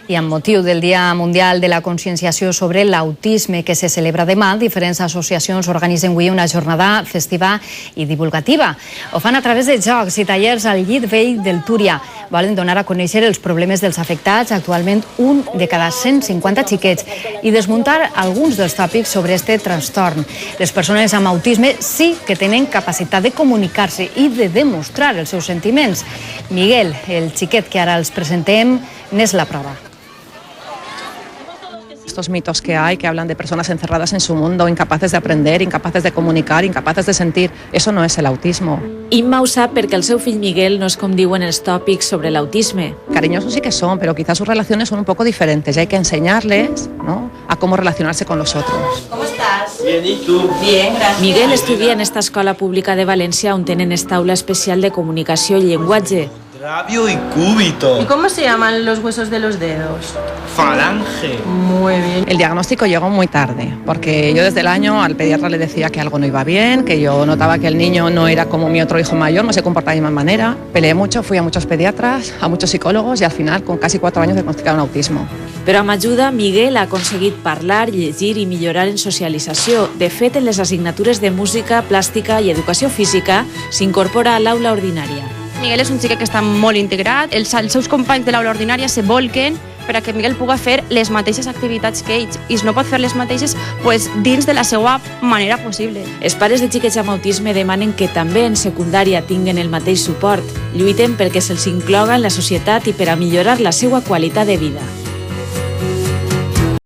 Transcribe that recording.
I amb motiu del Dia Mundial de la Conscienciació sobre l'Autisme que se celebra demà, diferents associacions organitzen avui una jornada festiva i divulgativa. Ho fan a través de jocs i tallers al Llit Vell del Túria. Volen donar a conèixer els problemes dels afectats, actualment un de cada 150 xiquets, i desmuntar alguns dels tòpics sobre este trastorn. Les persones amb autisme sí que tenen capacitat de comunicar-se i de demostrar els seus sentiments. Miguel, el xiquet que ara els presentem, n'és la prova. Estos mitos que hay, que hablan de personas encerradas en su mundo, incapaces de aprender, incapaces de comunicar, incapaces de sentir, eso no es el autismo. Imma ho sap perquè el seu fill Miguel no és com diuen els tòpics sobre l'autisme. Cariñosos sí que son, pero quizás sus relaciones son un poco diferentes y hay que enseñarles, ¿no?, a cómo relacionarse con los otros. ¿Cómo estás? Bien, ¿y tú? Bien, gracias. Miguel estudia en esta escola pública de València on tenen esta aula especial de comunicació i llenguatge. Radio y cúbito. ¿Y cómo se llaman los huesos de los dedos? Falange. Muy bien. El diagnóstico llegó muy tarde, porque yo desde el año al pediatra le decía que algo no iba bien, que yo notaba que el niño no era como mi otro hijo mayor, no se comportaba de la misma manera. Peleé mucho, fui a muchos pediatras, a muchos psicólogos y al final, con casi 4 años, diagnosticaron autismo. Però amb ajuda, Miguel ha aconseguit parlar, llegir i millorar en socialització. De fet, en les assignatures de música, plàstica i educació física s'incorpora a l'aula ordinària. Miguel és un xiquet que està molt integrat, els seus companys de l'aula ordinària se volquen per a que Miguel pugui fer les mateixes activitats que ells i si no pot fer les mateixes dins de la seva manera possible. Els pares de xiquets amb autisme demanen que també en secundària tinguen el mateix suport. Lluiten perquè se'ls incloga en la societat i per a millorar la seva qualitat de vida.